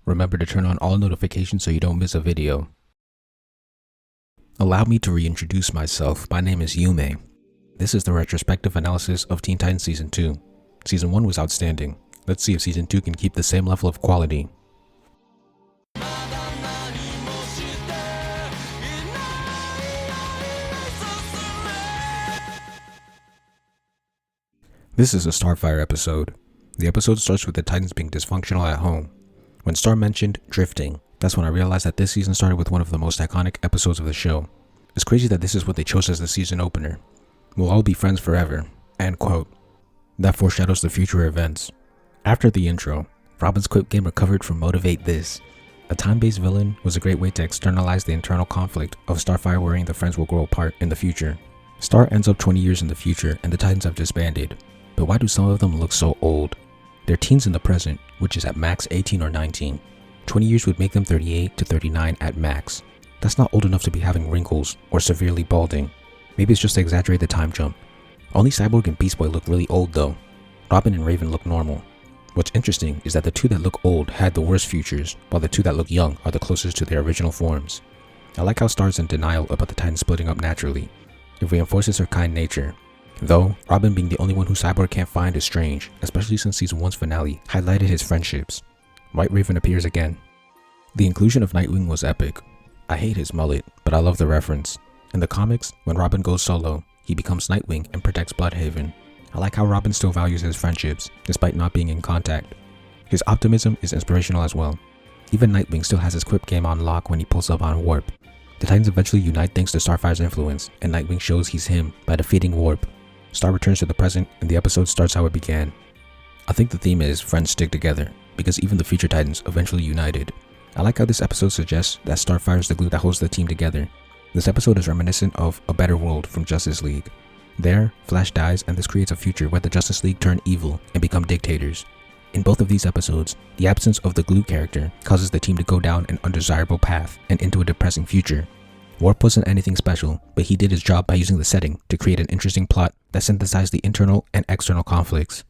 Remember to turn on all notifications so you don't miss a video. Allow me to reintroduce myself. My name is Yume. This is the retrospective analysis of Teen Titans Season 2. Season 1 was outstanding. Let's see if Season 2 can keep the same level of quality. This is a Starfire episode. The episode starts with the Titans being dysfunctional at home. When Star mentioned drifting, that's when I realized that this season started with one of the most iconic episodes of the show. It's crazy that this is what they chose as the season opener. We'll all be friends forever. End quote. That foreshadows the future events. After the intro, Robin's quick game recovered from Motivate This. A time-based villain was a great way to externalize the internal conflict of Starfire worrying the friends will grow apart in the future. Star ends up 20 years in the future and the Titans have disbanded. But why do some of them look so old? They're teens in the present, which is at max 18 or 19. 20 years would make them 38 to 39 at max. That's not old enough to be having wrinkles or severely balding. Maybe it's just to exaggerate the time jump. Only Cyborg and Beast Boy look really old though. Robin and Raven look normal. What's interesting is that the two that look old had the worst futures, while the two that look young are the closest to their original forms. I like how Star's in denial about the Titans splitting up naturally. It reinforces her kind nature. Though, Robin being the only one who Cyborg can't find is strange, especially since Season 1's finale highlighted his friendships. White Raven appears again. The inclusion of Nightwing was epic. I hate his mullet, but I love the reference. In the comics, when Robin goes solo, he becomes Nightwing and protects Bloodhaven. I like how Robin still values his friendships, despite not being in contact. His optimism is inspirational as well. Even Nightwing still has his quip game on lock when he pulls up on Warp. The Titans eventually unite thanks to Starfire's influence, and Nightwing shows he's him by defeating Warp. Star returns to the present, and the episode starts how it began. I think the theme is friends stick together, because even the future Titans eventually united. I like how this episode suggests that Starfire is the glue that holds the team together. This episode is reminiscent of A Better World from Justice League. There, Flash dies and this creates a future where the Justice League turn evil and become dictators. In both of these episodes, the absence of the glue character causes the team to go down an undesirable path and into a depressing future. Warp wasn't anything special, but he did his job by using the setting to create an interesting plot that synthesized the internal and external conflicts.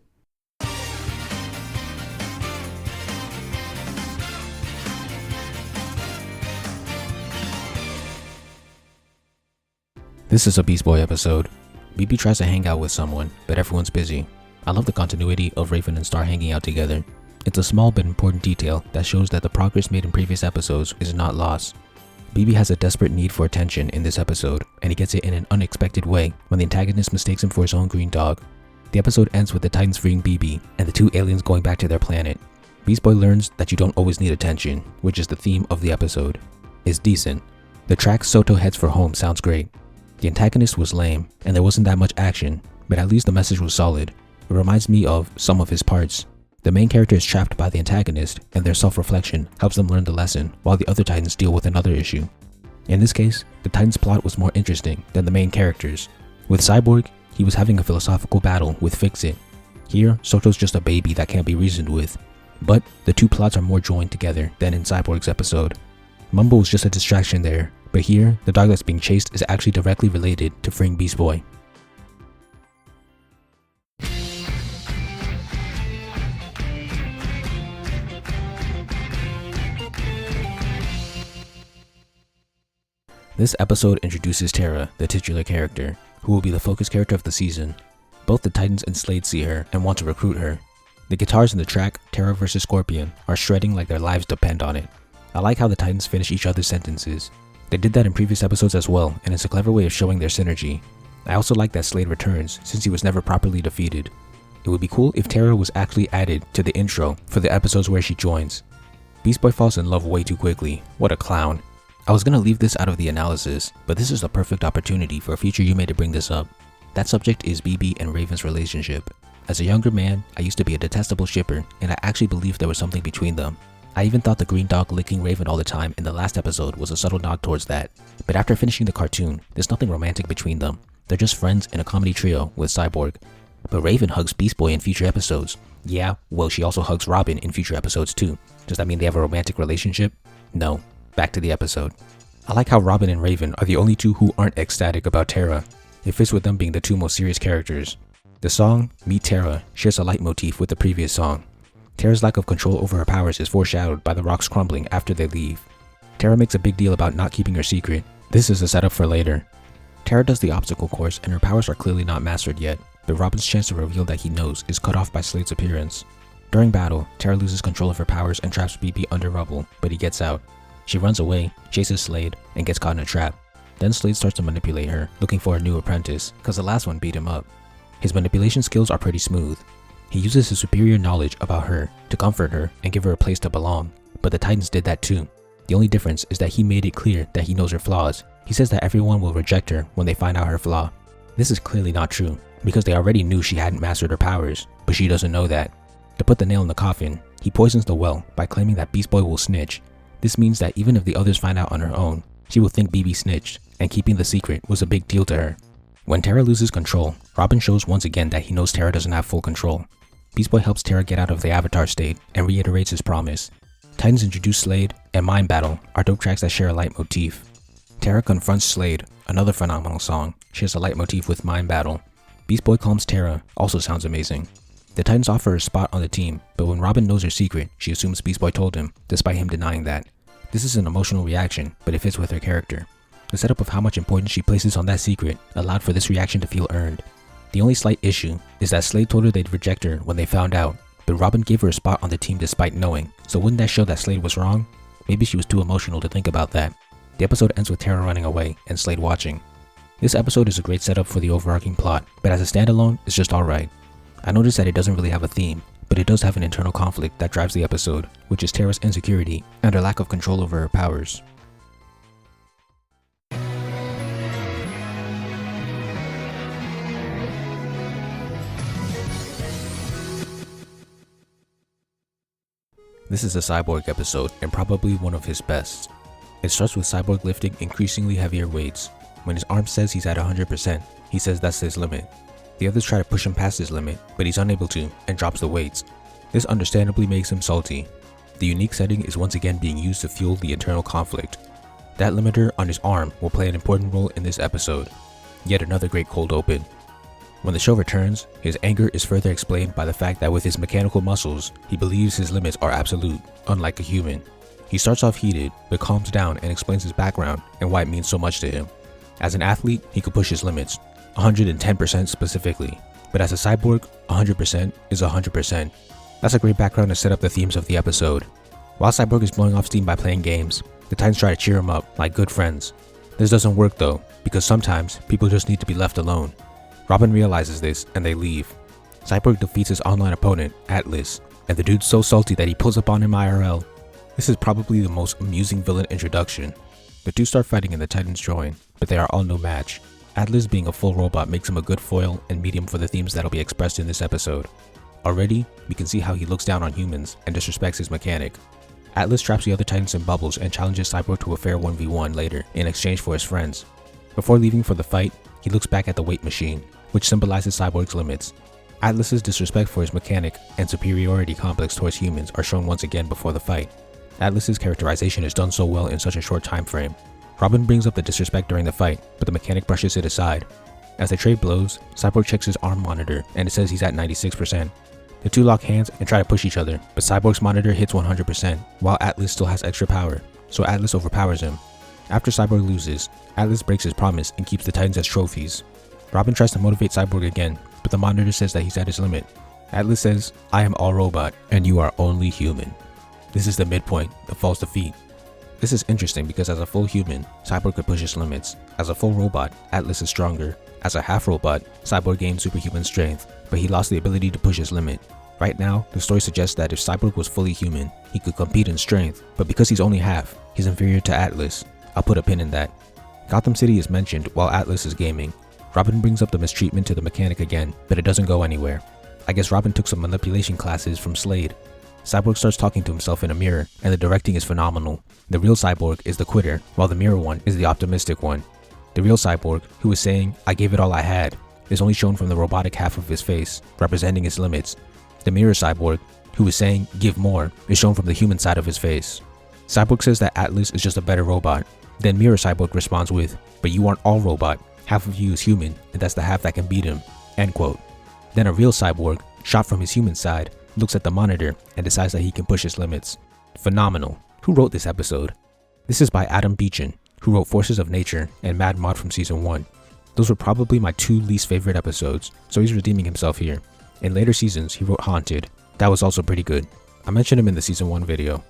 This is a Beast Boy episode. BB tries to hang out with someone, but everyone's busy. I love the continuity of Raven and Star hanging out together. It's a small but important detail that shows that the progress made in previous episodes is not lost. BB has a desperate need for attention in this episode, and he gets it in an unexpected way when the antagonist mistakes him for his own green dog. The episode ends with the Titans freeing BB and the two aliens going back to their planet. Beast Boy learns that you don't always need attention, which is the theme of the episode. It's decent. The track Soto Heads for Home sounds great. The antagonist was lame, and there wasn't that much action, but at least the message was solid. It reminds me of some of his parts. The main character is trapped by the antagonist, and their self-reflection helps them learn the lesson, while the other Titans deal with another issue. In this case, the Titans' plot was more interesting than the main characters. With Cyborg, he was having a philosophical battle with Fix-It. Here, Soto's just a baby that can't be reasoned with. But the two plots are more joined together than in Cyborg's episode. Mumbo was just a distraction there, but here, the dog that's being chased is actually directly related to freeing Beast Boy. This episode introduces Terra, the titular character, who will be the focus character of the season. Both the Titans and Slade see her and want to recruit her. The guitars in the track, Terra vs. Scorpion, are shredding like their lives depend on it. I like how the Titans finish each other's sentences. They did that in previous episodes as well, and it's a clever way of showing their synergy. I also like that Slade returns, since he was never properly defeated. It would be cool if Terra was actually added to the intro for the episodes where she joins. Beast Boy falls in love way too quickly. What a clown. I was gonna leave this out of the analysis, but this is the perfect opportunity for a future Yume to bring this up. That subject is BB and Raven's relationship. As a younger man, I used to be a detestable shipper, and I actually believed there was something between them. I even thought the green dog licking Raven all the time in the last episode was a subtle nod towards that. But after finishing the cartoon, there's nothing romantic between them. They're just friends in a comedy trio with Cyborg. But Raven hugs Beast Boy in future episodes. Yeah, well, she also hugs Robin in future episodes too. Does that mean they have a romantic relationship? No. Back to the episode. I like how Robin and Raven are the only two who aren't ecstatic about Terra. It fits with them being the two most serious characters. The song, Meet Terra, shares a leitmotif with the previous song. Terra's lack of control over her powers is foreshadowed by the rocks crumbling after they leave. Terra makes a big deal about not keeping her secret. This is a setup for later. Terra does the obstacle course and her powers are clearly not mastered yet, but Robin's chance to reveal that he knows is cut off by Slade's appearance. During battle, Terra loses control of her powers and traps BB under rubble, but he gets out. She runs away, chases Slade, and gets caught in a trap. Then Slade starts to manipulate her, looking for a new apprentice, cause the last one beat him up. His manipulation skills are pretty smooth. He uses his superior knowledge about her to comfort her and give her a place to belong, but the Titans did that too. The only difference is that he made it clear that he knows her flaws. He says that everyone will reject her when they find out her flaw. This is clearly not true, because they already knew she hadn't mastered her powers, but she doesn't know that. To put the nail in the coffin, he poisons the well by claiming that Beast Boy will snitch. This means that even if the others find out on her own, she will think BB snitched, and keeping the secret was a big deal to her. When Terra loses control, Robin shows once again that he knows Terra doesn't have full control. Beast Boy helps Terra get out of the Avatar state and reiterates his promise. Titans introduce Slade and Mind Battle are dope tracks that share a leitmotif. Terra confronts Slade, another phenomenal song, shares a leitmotif with Mind Battle. Beast Boy calms Terra, also sounds amazing. The Titans offer her a spot on the team, but when Robin knows her secret, she assumes Beast Boy told him, despite him denying that. This is an emotional reaction, but it fits with her character. The setup of how much importance she places on that secret allowed for this reaction to feel earned. The only slight issue is that Slade told her they'd reject her when they found out, but Robin gave her a spot on the team despite knowing, so wouldn't that show that Slade was wrong? Maybe she was too emotional to think about that. The episode ends with Terra running away and Slade watching. This episode is a great setup for the overarching plot, but as a standalone, it's just alright. I noticed that it doesn't really have a theme, but it does have an internal conflict that drives the episode, which is Terra's insecurity and her lack of control over her powers. This is a Cyborg episode and probably one of his best. It starts with Cyborg lifting increasingly heavier weights. When his arm says he's at 100%, he says that's his limit. The others try to push him past his limit, but he's unable to and drops the weights. This understandably makes him salty. The unique setting is once again being used to fuel the internal conflict. That limiter on his arm will play an important role in this episode. Yet another great cold open. When the show returns, his anger is further explained by the fact that with his mechanical muscles, he believes his limits are absolute, unlike a human. He starts off heated, but calms down and explains his background and why it means so much to him. As an athlete, he could push his limits, 110% specifically, but as a cyborg, 100% is 100%. That's a great background to set up the themes of the episode. While Cyborg is blowing off steam by playing games, the Titans try to cheer him up like good friends. This doesn't work though, because sometimes people just need to be left alone. Robin realizes this and they leave. Cyborg defeats his online opponent, Atlas, and the dude's so salty that he pulls up on him IRL. This is probably the most amusing villain introduction. The two start fighting and the Titans join, but they are all no match. Atlas being a full robot makes him a good foil and medium for the themes that'll be expressed in this episode. Already, we can see how he looks down on humans and disrespects his mechanic. Atlas traps the other Titans in bubbles and challenges Cyborg to a fair 1v1 later in exchange for his friends. Before leaving for the fight, he looks back at the weight machine, which symbolizes Cyborg's limits. Atlas's disrespect for his mechanic and superiority complex towards humans are shown once again before the fight. Atlas's characterization is done so well in such a short time frame. Robin brings up the disrespect during the fight, but the mechanic brushes it aside. As they trade blows, Cyborg checks his arm monitor and it says he's at 96%. The two lock hands and try to push each other, but Cyborg's monitor hits 100%, while Atlas still has extra power, so Atlas overpowers him. After Cyborg loses, Atlas breaks his promise and keeps the Titans as trophies. Robin tries to motivate Cyborg again, but the monitor says that he's at his limit. Atlas says, "I am all robot, and you are only human." This is the midpoint, the false defeat. This is interesting because as a full human, Cyborg could push his limits. As a full robot, Atlas is stronger. As a half robot, Cyborg gained superhuman strength, but he lost the ability to push his limit. Right now, the story suggests that if Cyborg was fully human, he could compete in strength, but because he's only half, he's inferior to Atlas. I'll put a pin in that. Gotham City is mentioned while Atlas is gaming. Robin brings up the mistreatment to the mechanic again, but it doesn't go anywhere. I guess Robin took some manipulation classes from Slade. Cyborg starts talking to himself in a mirror, and the directing is phenomenal. The real Cyborg is the quitter, while the mirror one is the optimistic one. The real Cyborg, who is saying, "I gave it all I had," is only shown from the robotic half of his face, representing his limits. The mirror Cyborg, who is saying, "Give more," is shown from the human side of his face. Cyborg says that Atlas is just a better robot. Then mirror Cyborg responds with, "But you aren't all robot. Half of you is human, and that's the half that can beat him." End quote. Then a real Cyborg, shot from his human side, looks at the monitor and decides that he can push his limits. Phenomenal. Who wrote this episode? This is by Adam Beechin, who wrote Forces of Nature and Mad Mod from Season 1. Those were probably my 2 least favorite episodes, so he's redeeming himself here. In later seasons, he wrote Haunted. That was also pretty good. I mentioned him in the Season 1 video.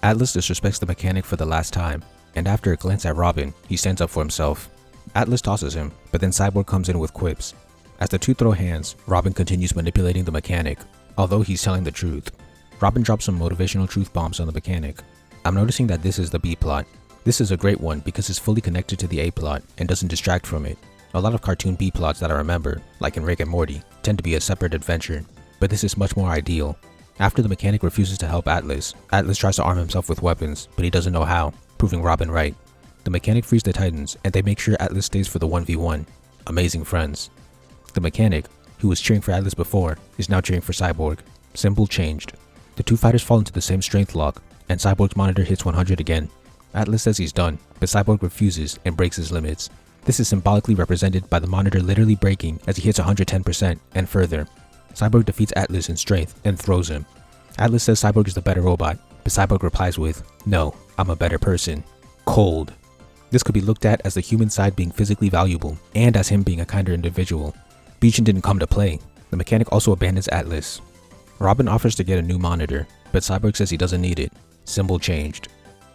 Atlas disrespects the mechanic for the last time, and after a glance at Robin, he stands up for himself. Atlas tosses him, but then Cyborg comes in with quips. As the two throw hands, Robin continues manipulating the mechanic, although he's telling the truth. Robin drops some motivational truth bombs on the mechanic. I'm noticing that this is the B plot. This is a great one because it's fully connected to the A plot and doesn't distract from it. A lot of cartoon B plots that I remember, like in Rick and Morty, tend to be a separate adventure, but this is much more ideal. After the mechanic refuses to help Atlas, Atlas tries to arm himself with weapons, but he doesn't know how, proving Robin right. The mechanic frees the Titans, and they make sure Atlas stays for the 1v1. Amazing friends. The mechanic, who was cheering for Atlas before, is now cheering for Cyborg. Symbol changed. The two fighters fall into the same strength lock, and Cyborg's monitor hits 100 again. Atlas says he's done, but Cyborg refuses and breaks his limits. This is symbolically represented by the monitor literally breaking as he hits 110% and further. Cyborg defeats Atlas in strength and throws him. Atlas says Cyborg is the better robot, but Cyborg replies with, "No, I'm a better person." Cold. This could be looked at as the human side being physically valuable, and as him being a kinder individual. Beechin didn't come to play. The mechanic also abandons Atlas. Robin offers to get a new monitor, but Cyborg says he doesn't need it. Symbol changed.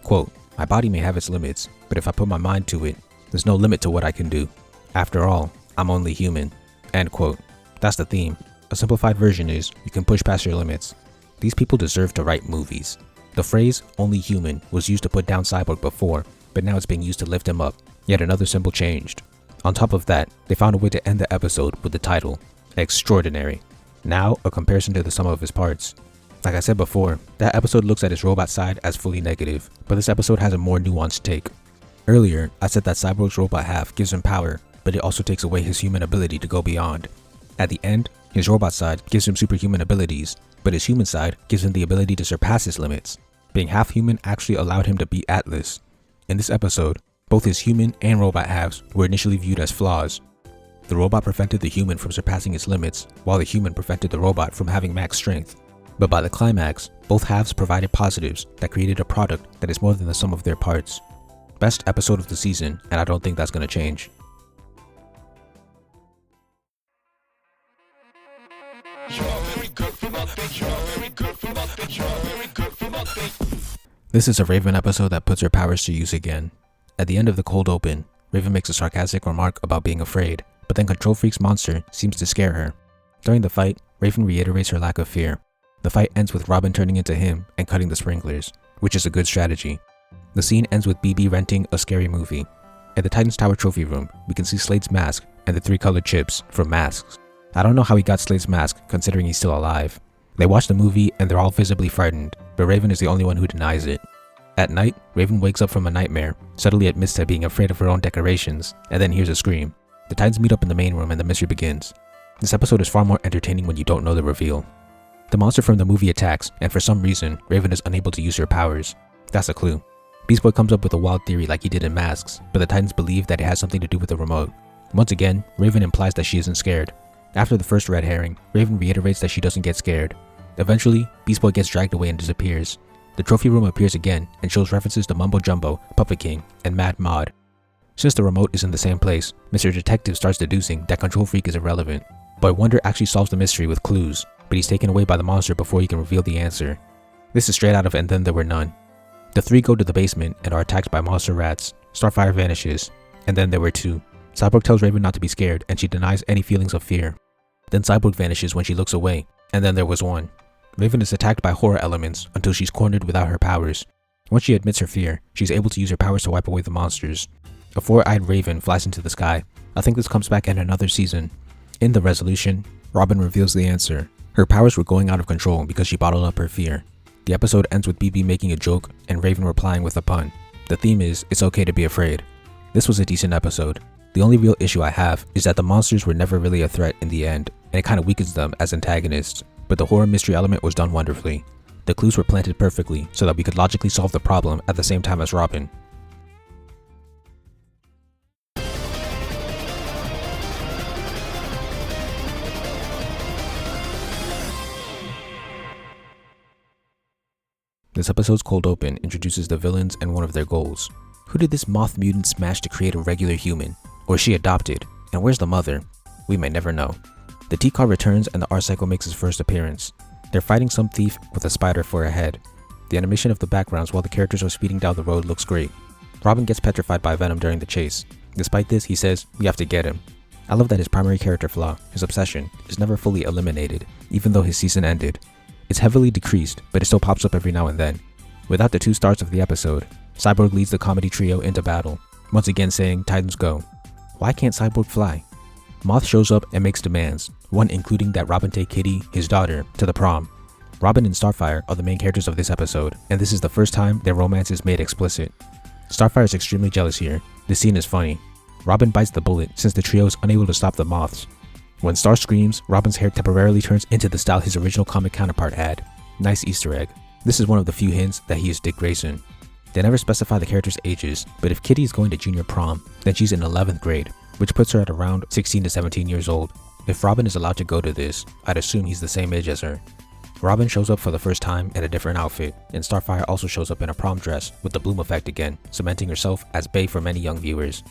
Quote, "My body may have its limits, but if I put my mind to it, there's no limit to what I can do. After all, I'm only human." End quote. That's the theme. A simplified version is, you can push past your limits. These people deserve to write movies. The phrase, "only human," was used to put down Cyborg before, but now it's being used to lift him up. Yet another symbol changed. On top of that, they found a way to end the episode with the title, Extraordinary. Now, a comparison to the sum of his parts. Like I said before, that episode looks at his robot side as fully negative, but this episode has a more nuanced take. Earlier, I said that Cyborg's robot half gives him power, but it also takes away his human ability to go beyond. At the end, his robot side gives him superhuman abilities, but his human side gives him the ability to surpass his limits. Being half human actually allowed him to beat Atlas. In this episode, both his human and robot halves were initially viewed as flaws. The robot prevented the human from surpassing its limits, while the human prevented the robot from having max strength. But by the climax, both halves provided positives that created a product that is more than the sum of their parts. Best episode of the season, and I don't think that's going to change. This is a Raven episode that puts her powers to use again. At the end of the cold open, Raven makes a sarcastic remark about being afraid, but then Control Freak's monster seems to scare her. During the fight, Raven reiterates her lack of fear. The fight ends with Robin turning into him and cutting the sprinklers, which is a good strategy. The scene ends with BB renting a scary movie. In the Titans Tower trophy room, we can see Slade's mask and the 3 colored chips from masks. I don't know how he got Slade's mask considering he's still alive. They watch the movie and they're all visibly frightened, but Raven is the only one who denies it. At night, Raven wakes up from a nightmare, suddenly admits to being afraid of her own decorations, and then hears a scream. The Titans meet up in the main room and the mystery begins. This episode is far more entertaining when you don't know the reveal. The monster from the movie attacks, and for some reason, Raven is unable to use her powers. That's a clue. Beast Boy comes up with a wild theory like he did in Masks, but the Titans believe that it has something to do with the remote. Once again, Raven implies that she isn't scared. After the first red herring, Raven reiterates that she doesn't get scared. Eventually, Beast Boy gets dragged away and disappears. The trophy room appears again and shows references to Mumbo Jumbo, Puppet King, and Mad Mod. Since the remote is in the same place, Mr. Detective starts deducing that Control Freak is irrelevant. Boy Wonder actually solves the mystery with clues, but he's taken away by the monster before he can reveal the answer. This is straight out of And Then There Were None. The 3 go to the basement and are attacked by monster rats. Starfire vanishes, and then there were 2. Cyborg tells Raven not to be scared and she denies any feelings of fear. Then Cyborg vanishes when she looks away, and then there was 1. Raven is attacked by horror elements until she's cornered without her powers. Once she admits her fear, she's able to use her powers to wipe away the monsters. A 4-eyed Raven flies into the sky. I think this comes back in another season. In the resolution, Robin reveals the answer. Her powers were going out of control because she bottled up her fear. The episode ends with BB making a joke and Raven replying with a pun. The theme is, it's okay to be afraid. This was a decent episode. The only real issue I have is that the monsters were never really a threat in the end, and it kind of weakens them as antagonists, but the horror mystery element was done wonderfully. The clues were planted perfectly so that we could logically solve the problem at the same time as Robin. This episode's cold open introduces the villains and one of their goals. Who did this moth mutant smash to create a regular human? Or is she adopted? And where's the mother? We may never know. The T-Car returns and the R-Cycle makes his first appearance. They're fighting some thief with a spider for a head. The animation of the backgrounds while the characters are speeding down the road looks great. Robin gets petrified by Venom during the chase. Despite this, he says, "We have to get him." I love that his primary character flaw, his obsession, is never fully eliminated, even though his season ended. It's heavily decreased, but it still pops up every now and then. Without the two stars of the episode, Cyborg leads the comedy trio into battle, once again saying, "Titans go." Why can't Cyborg fly? Moth shows up and makes demands, one including that Robin take Kitty, his daughter, to the prom. Robin and Starfire are the main characters of this episode, and this is the first time their romance is made explicit. Starfire is extremely jealous here. This scene is funny. Robin bites the bullet since the trio is unable to stop the moths. When Star screams, Robin's hair temporarily turns into the style his original comic counterpart had. Nice Easter egg. This is one of the few hints that he is Dick Grayson. They never specify the characters' ages, but if Kitty is going to junior prom, then she's in 11th grade, which puts her at around 16 to 17 years old. If Robin is allowed to go to this, I'd assume he's the same age as her. Robin shows up for the first time in a different outfit, and Starfire also shows up in a prom dress with the bloom effect again, cementing herself as bae for many young viewers.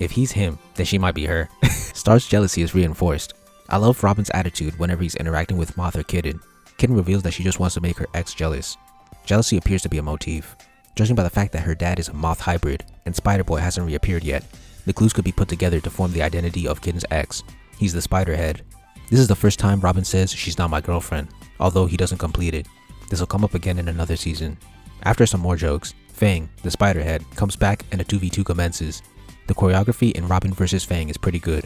If he's him, then she might be her. Star's jealousy is reinforced. I love Robin's attitude whenever he's interacting with Moth or Kitten. Kitten reveals that she just wants to make her ex jealous. Jealousy appears to be a motif. Judging by the fact that her dad is a moth hybrid and Spider-Boy hasn't reappeared yet, the clues could be put together to form the identity of Kitten's ex. He's the Spiderhead. This is the first time Robin says she's not my girlfriend, although he doesn't complete it. This will come up again in another season. After some more jokes, Fang, the Spiderhead, comes back and a 2v2 commences. The choreography in Robin vs. Fang is pretty good.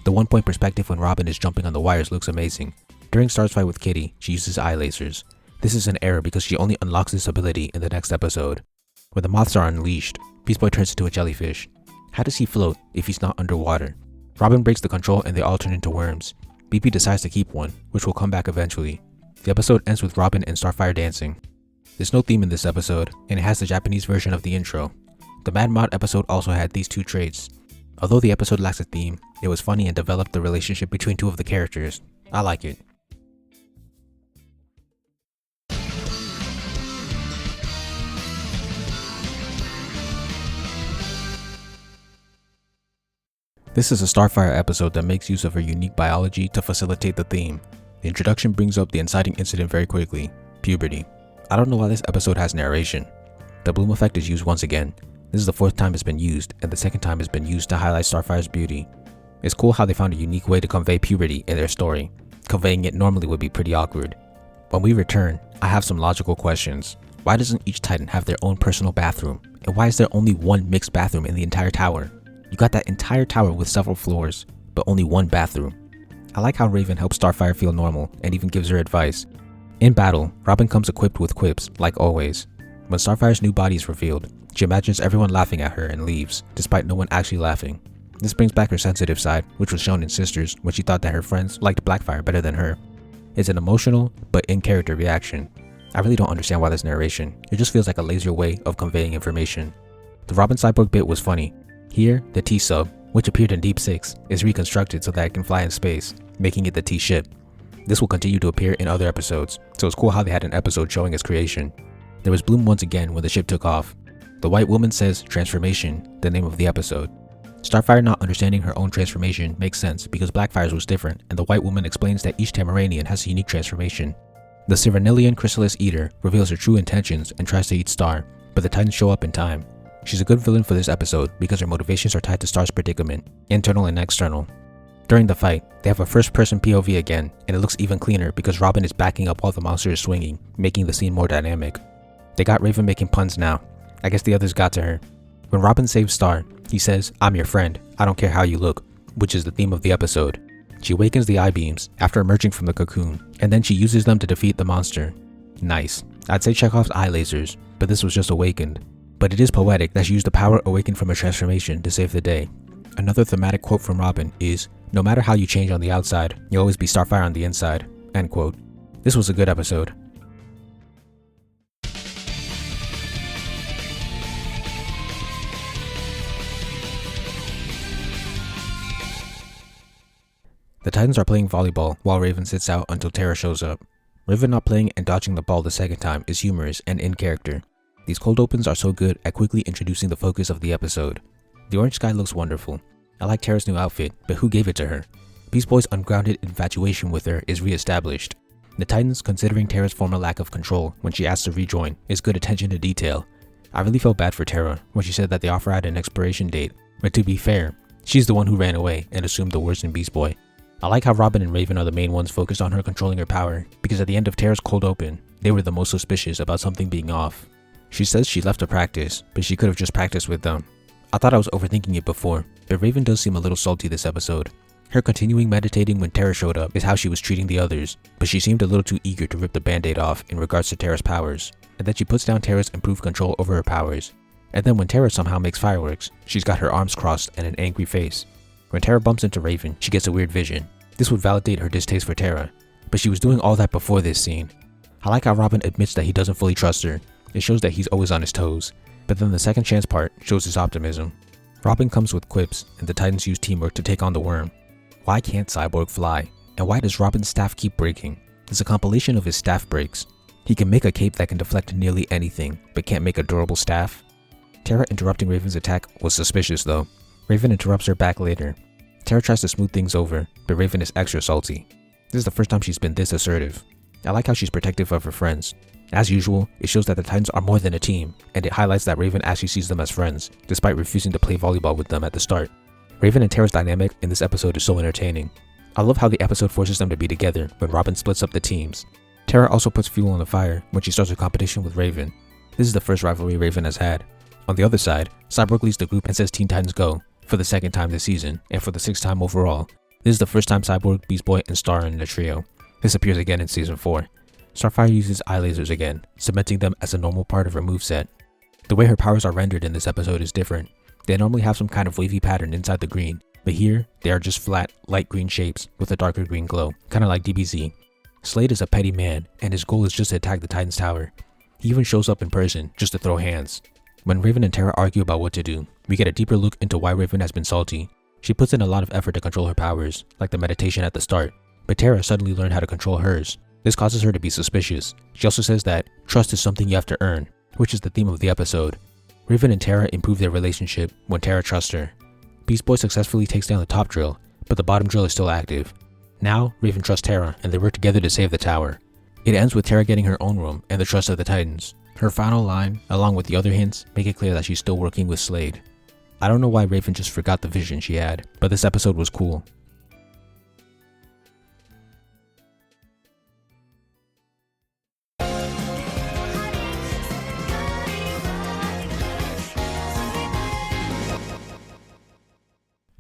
The one-point perspective when Robin is jumping on the wires looks amazing. During Star's fight with Kitty, she uses eye lasers. This is an error because she only unlocks this ability in the next episode. When the moths are unleashed, Beast Boy turns into a jellyfish. How does he float if he's not underwater? Robin breaks the control and they all turn into worms. BP decides to keep one, which will come back eventually. The episode ends with Robin and Starfire dancing. There's no theme in this episode, and it has the Japanese version of the intro. The Mad Mod episode also had these two traits. Although the episode lacks a theme, it was funny and developed the relationship between two of the characters. I like it. This is a Starfire episode that makes use of her unique biology to facilitate the theme. The introduction brings up the inciting incident very quickly, puberty. I don't know why this episode has narration. The bloom effect is used once again. This is the fourth time it's been used, and the second time it's been used to highlight Starfire's beauty. It's cool how they found a unique way to convey puberty in their story. Conveying it normally would be pretty awkward. When we return, I have some logical questions. Why doesn't each Titan have their own personal bathroom? And why is there only one mixed bathroom in the entire tower? You got that entire tower with several floors, but only one bathroom. I like how Raven helps Starfire feel normal and even gives her advice. In battle, Robin comes equipped with quips, like always. When Starfire's new body is revealed, she imagines everyone laughing at her and leaves, despite no one actually laughing. This brings back her sensitive side, which was shown in Sisters when she thought that her friends liked Blackfire better than her. It's an emotional, but in-character reaction. I really don't understand why there's narration. It just feels like a lazier way of conveying information. The Robin Cyborg bit was funny. Here, the T-Sub, which appeared in Deep 6, is reconstructed so that it can fly in space, making it the T-Ship. This will continue to appear in other episodes, so it's cool how they had an episode showing its creation. There was bloom once again when the ship took off. The White Woman says Transformation, the name of the episode. Starfire not understanding her own transformation makes sense because Blackfire's was different, and the White Woman explains that each Tamaranian has a unique transformation. The Cyranilean Chrysalis Eater reveals her true intentions and tries to eat Star, but the Titans show up in time. She's a good villain for this episode because her motivations are tied to Star's predicament, internal and external. During the fight, they have a first-person POV again, and it looks even cleaner because Robin is backing up while the monster is swinging, making the scene more dynamic. They got Raven making puns now. I guess the others got to her. When Robin saves Star, he says, "I'm your friend, I don't care how you look," which is the theme of the episode. She awakens the I-beams after emerging from the cocoon, and then she uses them to defeat the monster. Nice. I'd say Chekhov's eye lasers, but this was just awakened. But it is poetic that she used the power awakened from her transformation to save the day. Another thematic quote from Robin is, "No matter how you change on the outside, you'll always be Starfire on the inside." End quote. This was a good episode. The Titans are playing volleyball while Raven sits out until Terra shows up. Raven not playing and dodging the ball the second time is humorous and in character. These cold opens are so good at quickly introducing the focus of the episode. The orange sky looks wonderful. I like Terra's new outfit, but who gave it to her? Beast Boy's ungrounded infatuation with her is re-established. The Titans, considering Terra's former lack of control when she asked to rejoin, is good attention to detail. I really felt bad for Terra when she said that the offer had an expiration date, but to be fair, she's the one who ran away and assumed the worst in Beast Boy. I like how Robin and Raven are the main ones focused on her controlling her power, because at the end of Terra's cold open, they were the most suspicious about something being off. She says she left to practice, but she could have just practiced with them. I thought I was overthinking it before, but Raven does seem a little salty this episode. Her continuing meditating when Terra showed up is how she was treating the others, but she seemed a little too eager to rip the band-aid off in regards to Terra's powers, and then she puts down Terra's improved control over her powers. And then when Terra somehow makes fireworks, she's got her arms crossed and an angry face. When Terra bumps into Raven, she gets a weird vision. This would validate her distaste for Terra, but she was doing all that before this scene. I like how Robin admits that he doesn't fully trust her. It shows that he's always on his toes, but then the second chance part shows his optimism. Robin comes with quips, and the Titans use teamwork to take on the worm. Why can't Cyborg fly? And why does Robin's staff keep breaking? It's a compilation of his staff breaks. He can make a cape that can deflect nearly anything, but can't make a durable staff. Terra interrupting Raven's attack was suspicious though. Raven interrupts her back later. Terra tries to smooth things over, but Raven is extra salty. This is the first time she's been this assertive. I like how she's protective of her friends. As usual, it shows that the Titans are more than a team, and it highlights that Raven actually sees them as friends, despite refusing to play volleyball with them at the start. Raven and Terra's dynamic in this episode is so entertaining. I love how the episode forces them to be together when Robin splits up the teams. Terra also puts fuel on the fire when she starts a competition with Raven. This is the first rivalry Raven has had. On the other side, Cyborg leads the group and says Teen Titans Go, for the second time this season, and for the 6th time overall. This is the first time Cyborg, Beast Boy, and Star are in the trio. This appears again in Season 4. Starfire uses eye lasers again, cementing them as a normal part of her moveset. The way her powers are rendered in this episode is different. They normally have some kind of wavy pattern inside the green, but here, they are just flat, light green shapes with a darker green glow, kinda like DBZ. Slade is a petty man, and his goal is just to attack the Titan's tower. He even shows up in person, just to throw hands. When Raven and Terra argue about what to do, we get a deeper look into why Raven has been salty. She puts in a lot of effort to control her powers, like the meditation at the start, but Terra suddenly learned how to control hers. This causes her to be suspicious. She also says that trust is something you have to earn, which is the theme of the episode. Raven and Terra improve their relationship when Terra trusts her. Beast Boy successfully takes down the top drill, but the bottom drill is still active. Now, Raven trusts Terra and they work together to save the tower. It ends with Terra getting her own room and the trust of the Titans. Her final line, along with the other hints, make it clear that she's still working with Slade. I don't know why Raven just forgot the vision she had, but this episode was cool.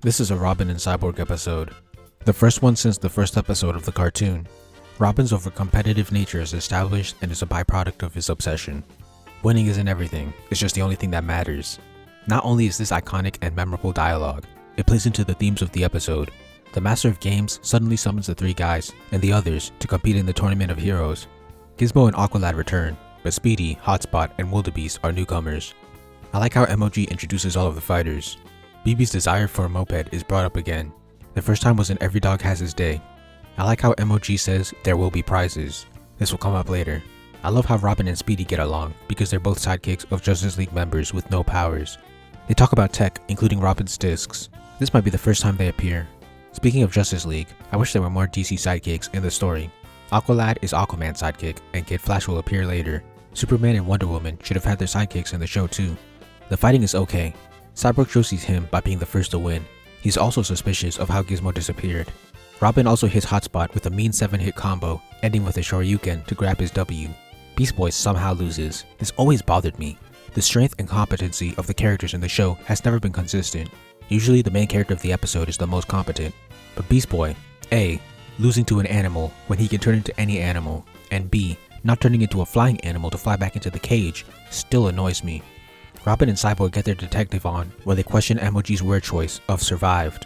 This is a Robin and Cyborg episode. The first one since the first episode of the cartoon. Robin's over-competitive nature is established and is a byproduct of his obsession. Winning isn't everything, it's just the only thing that matters. Not only is this iconic and memorable dialogue, it plays into the themes of the episode. The Master of Games suddenly summons the three guys and the others to compete in the Tournament of Heroes. Gizmo and Aqualad return, but Speedy, Hotspot, and Wildebeest are newcomers. I like how MOG introduces all of the fighters. BB's desire for a moped is brought up again. The first time was in Every Dog Has His Day. I like how MOG says there will be prizes. This will come up later. I love how Robin and Speedy get along because they're both sidekicks of Justice League members with no powers. They talk about tech, including Robin's discs. This might be the first time they appear. Speaking of Justice League, I wish there were more DC sidekicks in the story. Aqualad is Aquaman's sidekick, and Kid Flash will appear later. Superman and Wonder Woman should have had their sidekicks in the show too. The fighting is okay. Cyborg trophies him by being the first to win. He's also suspicious of how Gizmo disappeared. Robin also hits Hotspot with a mean 7-hit combo, ending with a Shoryuken to grab his W. Beast Boy somehow loses. This always bothered me. The strength and competency of the characters in the show has never been consistent. Usually the main character of the episode is the most competent. But Beast Boy, A, losing to an animal when he can turn into any animal, and B, not turning into a flying animal to fly back into the cage, still annoys me. Robin and Cyborg get their detective on, where they question MOG's word choice of survived.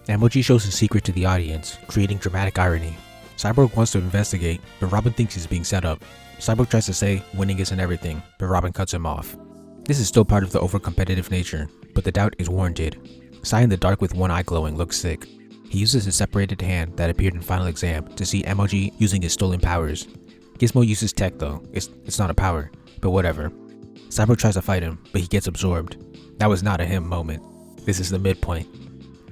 MOG shows his secret to the audience, creating dramatic irony. Cyborg wants to investigate, but Robin thinks he's being set up. Cyborg tries to say winning isn't everything, but Robin cuts him off. This is still part of the over-competitive nature, but the doubt is warranted. Cy in the dark with one eye glowing looks sick. He uses his separated hand that appeared in Final Exam to see MOG using his stolen powers. Gizmo uses tech though, it's not a power, but whatever. Cyborg tries to fight him, but he gets absorbed. That was not a him moment. This is the midpoint.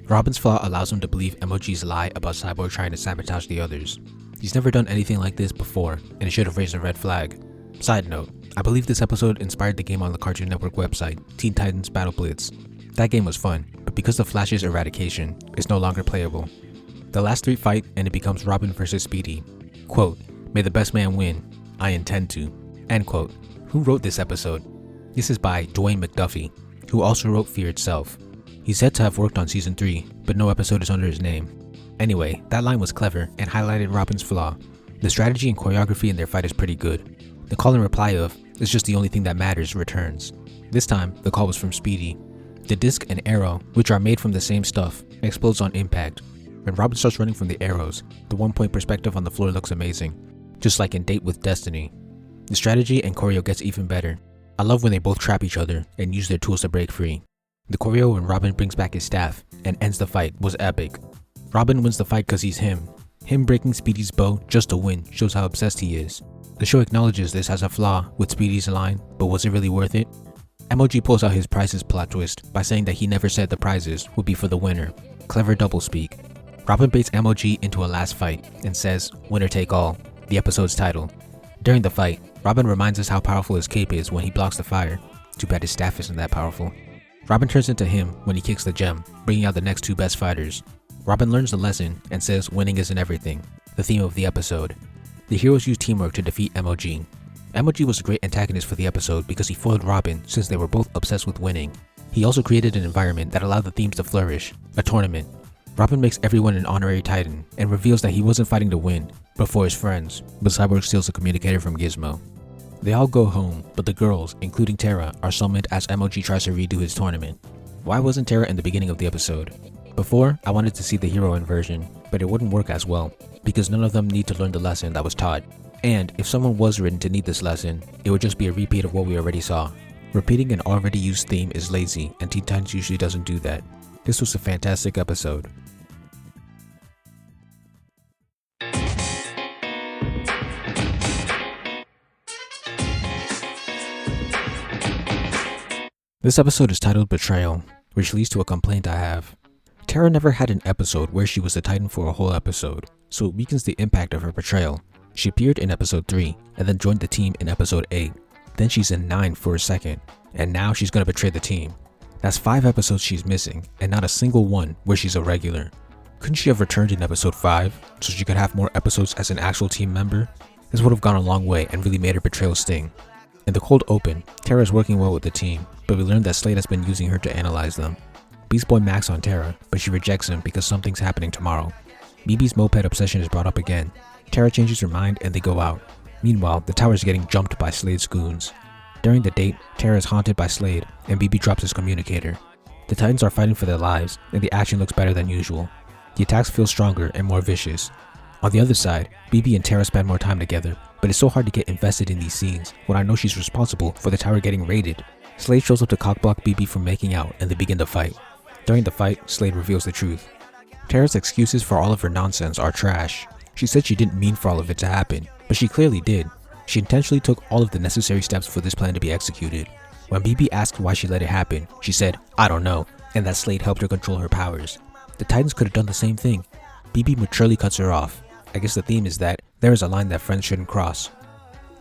Robin's flaw allows him to believe MOG's lie about Cyborg trying to sabotage the others. He's never done anything like this before, and it should have raised a red flag. Side note, I believe this episode inspired the game on the Cartoon Network website, Teen Titans Battle Blitz. That game was fun, but because of Flash's eradication, it's no longer playable. The last three fight, and it becomes Robin versus Speedy. Quote, "May the best man win. I intend to." End quote. Who wrote this episode? This is by Dwayne McDuffie, who also wrote Fear itself. He's said to have worked on season 3, but no episode is under his name. Anyway, that line was clever and highlighted Robin's flaw. The strategy and choreography in their fight is pretty good. The call and reply of, "It's just the only thing that matters," returns. This time, the call was from Speedy. The disc and arrow, which are made from the same stuff, explodes on impact. When Robin starts running from the arrows, the one-point perspective on the floor looks amazing, just like in Date with Destiny. The strategy and choreo gets even better. I love when they both trap each other and use their tools to break free. The choreo when Robin brings back his staff and ends the fight was epic. Robin wins the fight because he's him. Him breaking Speedy's bow just to win shows how obsessed he is. The show acknowledges this as a flaw with Speedy's line, but was it really worth it? MOG pulls out his prizes plot twist by saying that he never said the prizes would be for the winner. Clever doublespeak. Robin baits MOG into a last fight and says, "Winner take all," the episode's title. During the fight, Robin reminds us how powerful his cape is when he blocks the fire. Too bad his staff isn't that powerful. Robin turns into him when he kicks the gem, bringing out the next two best fighters. Robin learns the lesson and says winning isn't everything, the theme of the episode. The heroes use teamwork to defeat MOG. MOG was a great antagonist for the episode because he foiled Robin since they were both obsessed with winning. He also created an environment that allowed the themes to flourish, a tournament. Robin makes everyone an honorary Titan and reveals that he wasn't fighting to win, but for his friends, but Cyborg steals a communicator from Gizmo. They all go home, but the girls, including Terra, are summoned as MOG tries to redo his tournament. Why wasn't Terra in the beginning of the episode? Before, I wanted to see the heroine version, but it wouldn't work as well, because none of them need to learn the lesson that was taught. And if someone was written to need this lesson, it would just be a repeat of what we already saw. Repeating an already used theme is lazy, and Teen Titans usually doesn't do that. This was a fantastic episode. This episode is titled Betrayal, which leads to a complaint I have. Terra never had an episode where she was the Titan for a whole episode, so it weakens the impact of her betrayal. She appeared in episode 3, and then joined the team in episode 8. Then she's in 9 for a second, and now she's gonna betray the team. That's 5 episodes she's missing, and not a single one where she's a regular. Couldn't she have returned in episode 5, so she could have more episodes as an actual team member? This would have gone a long way and really made her betrayal sting. In the cold open, Terra is working well with the team, but we learned that Slade has been using her to analyze them. Beast Boy Max on Terra, but she rejects him because something's happening tomorrow. BB's moped obsession is brought up again. Terra changes her mind and they go out. Meanwhile, the tower is getting jumped by Slade's goons. During the date, Terra is haunted by Slade and BB drops his communicator. The Titans are fighting for their lives and the action looks better than usual. The attacks feel stronger and more vicious. On the other side, BB and Terra spend more time together, but it's so hard to get invested in these scenes when I know she's responsible for the tower getting raided. Slade shows up to cockblock BB from making out and they begin to fight. During the fight, Slade reveals the truth. Terra's excuses for all of her nonsense are trash. She said she didn't mean for all of it to happen, but she clearly did. She intentionally took all of the necessary steps for this plan to be executed. When BB asked why she let it happen, she said, "I don't know," and that Slade helped her control her powers. The Titans could have done the same thing. BB maturely cuts her off. I guess the theme is that there is a line that friends shouldn't cross.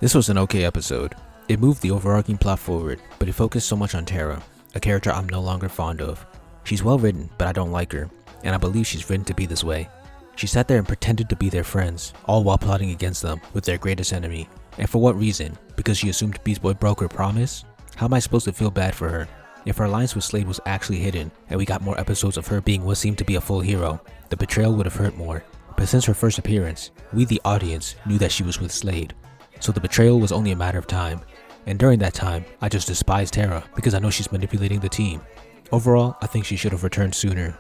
This was an okay episode. It moved the overarching plot forward, but it focused so much on Terra, a character I'm no longer fond of. She's well written, but I don't like her, and I believe she's written to be this way. She sat there and pretended to be their friends, all while plotting against them with their greatest enemy. And for what reason? Because she assumed Beast Boy broke her promise? How am I supposed to feel bad for her? If her alliance with Slade was actually hidden, and we got more episodes of her being what seemed to be a full hero, the betrayal would have hurt more. But since her first appearance, we the audience knew that she was with Slade. So the betrayal was only a matter of time. And during that time, I just despised Terra because I know she's manipulating the team. Overall, I think she should have returned sooner.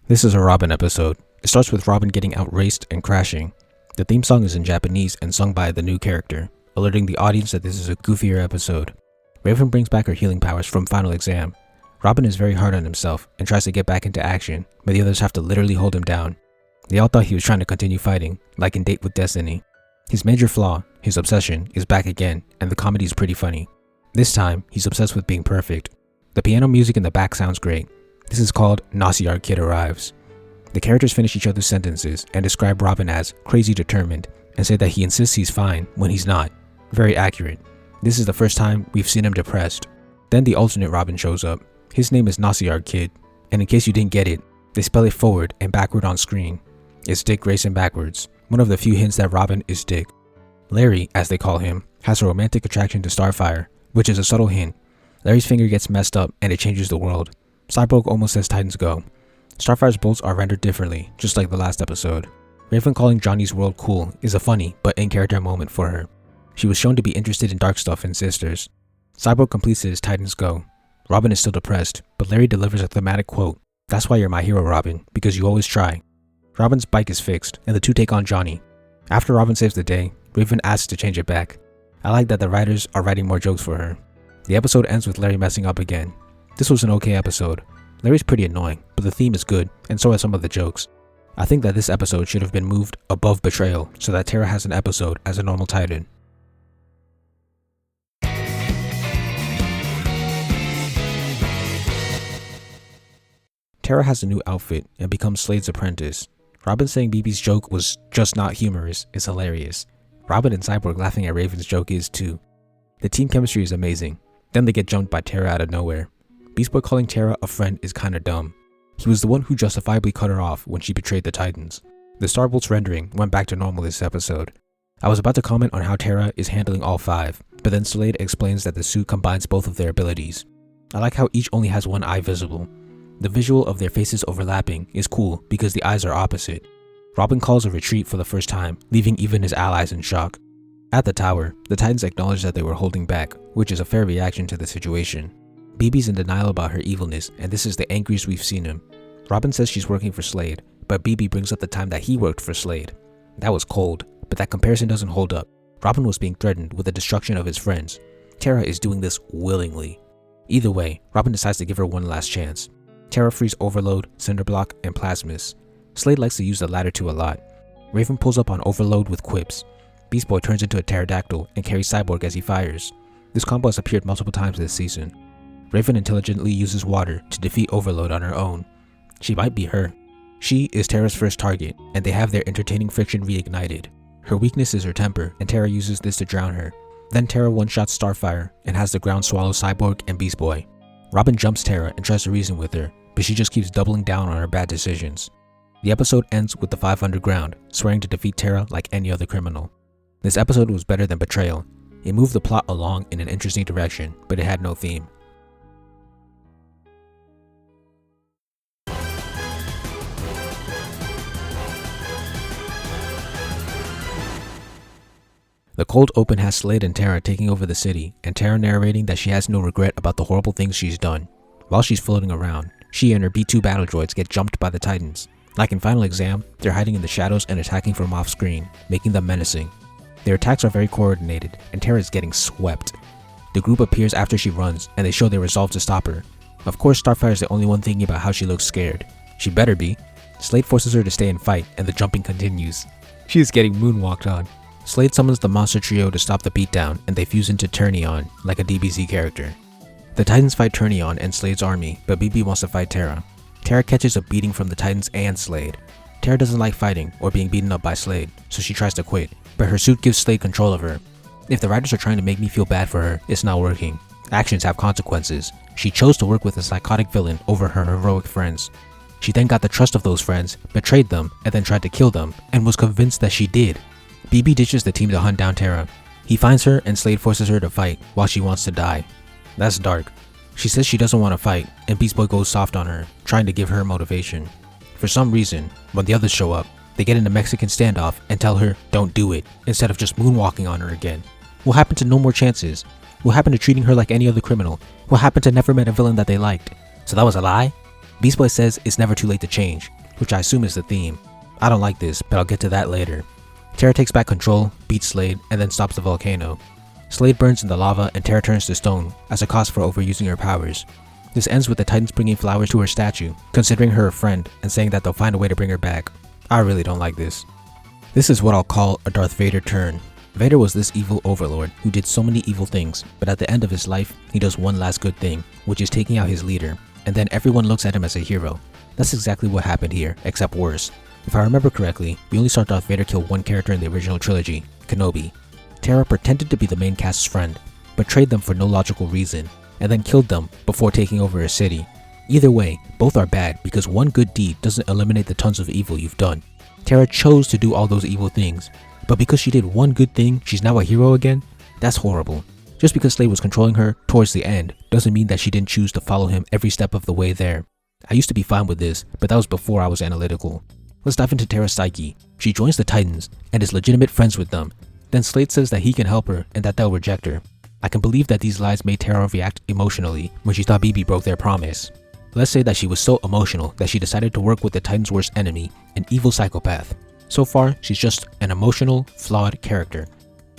This is a Robin episode. It starts with Robin getting outraced and crashing. The theme song is in Japanese and sung by the new character, alerting the audience that this is a goofier episode. Raven brings back her healing powers from final exam. Robin is very hard on himself and tries to get back into action, but the others have to literally hold him down. They all thought he was trying to continue fighting, like in Date with Destiny. His major flaw, his obsession, is back again, and the comedy is pretty funny. This time, he's obsessed with being perfect. The piano music in the back sounds great. This is called Nazi Kid Arrives. The characters finish each other's sentences and describe Robin as crazy determined and say that he insists he's fine when he's not. Very accurate. This is the first time we've seen him depressed. Then the alternate Robin shows up. His name is Nazi Kid, and in case you didn't get it, they spell it forward and backward on screen. It's Dick Grayson backwards, one of the few hints that Robin is Dick. Larry, as they call him, has a romantic attraction to Starfire, which is a subtle hint. Larry's finger gets messed up and it changes the world. Cyborg almost says Titans go. Starfire's bolts are rendered differently, just like the last episode. Raven calling Johnny's world cool is a funny but in-character moment for her. She was shown to be interested in dark stuff in Sisters. Cyborg completes it as Titans go. Robin is still depressed, but Larry delivers a thematic quote. "That's why you're my hero, Robin, because you always try." Robin's bike is fixed, and the two take on Johnny. After Robin saves the day, Raven asks to change it back. I like that the writers are writing more jokes for her. The episode ends with Larry messing up again. This was an okay episode. Larry's pretty annoying, but the theme is good, and so are some of the jokes. I think that this episode should have been moved above Betrayal so that Terra has an episode as a normal Titan. Terra has a new outfit and becomes Slade's apprentice. Robin saying BB's joke was just not humorous is hilarious. Robin and Cyborg laughing at Raven's joke is too. The team chemistry is amazing. Then they get jumped by Terra out of nowhere. Beast Boy calling Terra a friend is kinda dumb. He was the one who justifiably cut her off when she betrayed the Titans. The Starbolt's rendering went back to normal this episode. I was about to comment on how Terra is handling all five, but then Slade explains that the suit combines both of their abilities. I like how each only has one eye visible. The visual of their faces overlapping is cool because the eyes are opposite. Robin calls a retreat for the first time, leaving even his allies in shock. At the tower, the Titans acknowledge that they were holding back, which is a fair reaction to the situation. BB's in denial about her evilness, and this is the angriest we've seen him. Robin says she's working for Slade, but BB brings up the time that he worked for Slade. That was cold, but that comparison doesn't hold up. Robin was being threatened with the destruction of his friends. Terra is doing this willingly. Either way, Robin decides to give her one last chance. Terra frees Overload, Cinderblock, and Plasmus. Slade likes to use the latter two a lot. Raven pulls up on Overload with quips. Beast Boy turns into a pterodactyl and carries Cyborg as he fires. This combo has appeared multiple times this season. Raven intelligently uses water to defeat Overload on her own. She might be her. She is Terra's first target, and they have their entertaining friction reignited. Her weakness is her temper, and Terra uses this to drown her. Then Terra one-shots Starfire and has the ground swallow Cyborg and Beast Boy. Robin jumps Terra and tries to reason with her, but she just keeps doubling down on her bad decisions. The episode ends with the Five Underground, swearing to defeat Terra like any other criminal. This episode was better than Betrayal. It moved the plot along in an interesting direction, but it had no theme. The cold open has Slade and Terra taking over the city, and Terra narrating that she has no regret about the horrible things she's done. While she's floating around, she and her B2 battle droids get jumped by the Titans. Like in Final Exam, they're hiding in the shadows and attacking from off screen, making them menacing. Their attacks are very coordinated, and Terra is getting swept. The group appears after she runs, and they show their resolve to stop her. Of course, Starfire is the only one thinking about how she looks scared. She better be. Slade forces her to stay and fight, and the jumping continues. She is getting moonwalked on. Slade summons the monster trio to stop the beatdown, and they fuse into Turnion, like a DBZ character. The Titans fight Turnion and Slade's army, but BB wants to fight Terra. Terra catches a beating from the Titans and Slade. Terra doesn't like fighting or being beaten up by Slade, so she tries to quit, but her suit gives Slade control of her. If the writers are trying to make me feel bad for her, it's not working. Actions have consequences. She chose to work with a psychotic villain over her heroic friends. She then got the trust of those friends, betrayed them, and then tried to kill them, and was convinced that she did. BB ditches the team to hunt down Terra. He finds her and Slade forces her to fight while she wants to die. That's dark. She says she doesn't want to fight, and Beast Boy goes soft on her, trying to give her motivation. For some reason, when the others show up, they get in a Mexican standoff and tell her, don't do it, instead of just moonwalking on her again. What happened to no more chances? What happened to treating her like any other criminal? What happened to never met a villain that they liked? So that was a lie? Beast Boy says it's never too late to change, which I assume is the theme. I don't like this, but I'll get to that later. Terra takes back control, beats Slade, and then stops the volcano. Slade burns in the lava and Terra turns to stone as a cost for overusing her powers. This ends with the Titans bringing flowers to her statue, considering her a friend and saying that they'll find a way to bring her back. I really don't like this. This is what I'll call a Darth Vader turn. Vader was this evil overlord who did so many evil things, but at the end of his life, he does one last good thing, which is taking out his leader, and then everyone looks at him as a hero. That's exactly what happened here, except worse. If I remember correctly, we only saw Darth Vader kill one character in the original trilogy, Kenobi. Terra pretended to be the main cast's friend, betrayed them for no logical reason, and then killed them before taking over a city. Either way, both are bad because one good deed doesn't eliminate the tons of evil you've done. Terra chose to do all those evil things, but because she did one good thing, she's now a hero again? That's horrible. Just because Slade was controlling her towards the end doesn't mean that she didn't choose to follow him every step of the way there. I used to be fine with this, but that was before I was analytical. Let's dive into Terra's psyche. She joins the Titans and is legitimate friends with them. Then Slade says that he can help her and that they'll reject her. I can believe that these lies made Terra react emotionally when she thought BB broke their promise. Let's say that she was so emotional that she decided to work with the Titans' worst enemy, an evil psychopath. So far, she's just an emotional, flawed character.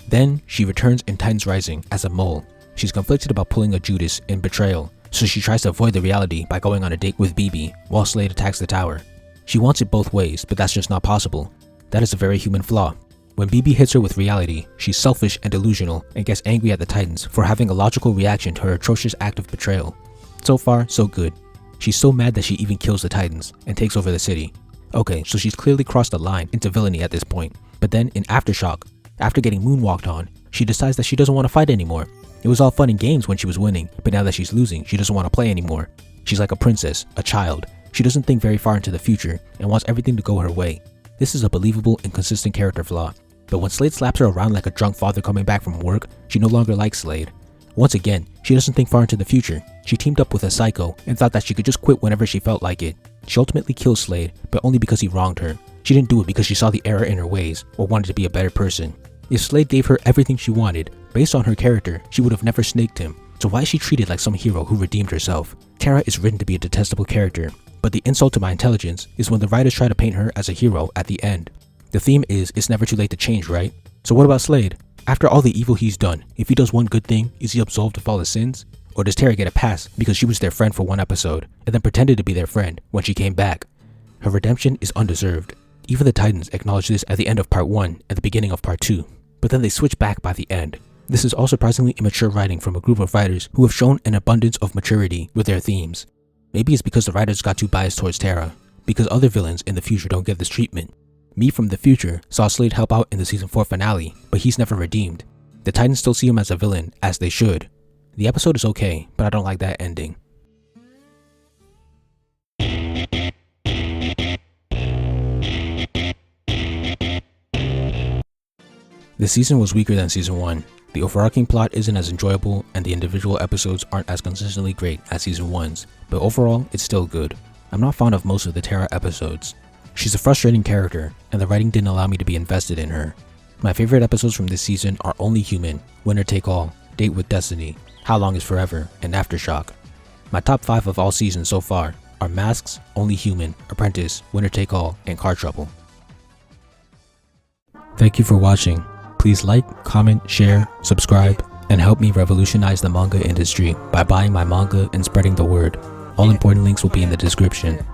Then, she returns in Titans Rising as a mole. She's conflicted about pulling a Judas in Betrayal, so she tries to avoid the reality by going on a date with BB while Slade attacks the tower. She wants it both ways, but that's just not possible. That is a very human flaw. When BB hits her with reality, she's selfish and delusional and gets angry at the Titans for having a logical reaction to her atrocious act of betrayal. So far, so good. She's so mad that she even kills the Titans and takes over the city. Okay, so she's clearly crossed the line into villainy at this point. But then in Aftershock, after getting moonwalked on, she decides that she doesn't want to fight anymore. It was all fun and games when she was winning, but now that she's losing, she doesn't want to play anymore. She's like a princess, a child. She doesn't think very far into the future and wants everything to go her way. This is a believable and consistent character flaw. But when Slade slaps her around like a drunk father coming back from work, she no longer likes Slade. Once again, she doesn't think far into the future. She teamed up with a psycho and thought that she could just quit whenever she felt like it. She ultimately kills Slade, but only because he wronged her. She didn't do it because she saw the error in her ways or wanted to be a better person. If Slade gave her everything she wanted, based on her character, she would have never snaked him. So why is she treated like some hero who redeemed herself? Terra is written to be a detestable character, but the insult to my intelligence is when the writers try to paint her as a hero at the end. The theme is it's never too late to change, right? So what about Slade? After all the evil he's done, if he does one good thing, is he absolved of all his sins? Or does Terra get a pass because she was their friend for one episode and then pretended to be their friend when she came back? Her redemption is undeserved. Even the Titans acknowledge this at the end of part 1 and the beginning of part 2, but then they switch back by the end. This is all surprisingly immature writing from a group of writers who have shown an abundance of maturity with their themes. Maybe it's because the writers got too biased towards Terra, because other villains in the future don't get this treatment. Me from the future saw Slade help out in the season 4 finale, but he's never redeemed. The Titans still see him as a villain, as they should. The episode is okay, but I don't like that ending. This season was weaker than season 1. The overarching plot isn't as enjoyable and the individual episodes aren't as consistently great as season 1's, but overall it's still good. I'm not fond of most of the Terra episodes. She's a frustrating character and the writing didn't allow me to be invested in her. My favorite episodes from this season are Only Human, Winner Take All, Date with Destiny, How Long is Forever, and Aftershock. My top 5 of all seasons so far are Masks, Only Human, Apprentice, Winner Take All, and Car Trouble. Thank you for watching. Please like, comment, share, subscribe, and help me revolutionize the manga industry by buying my manga and spreading the word. All important links will be in the description.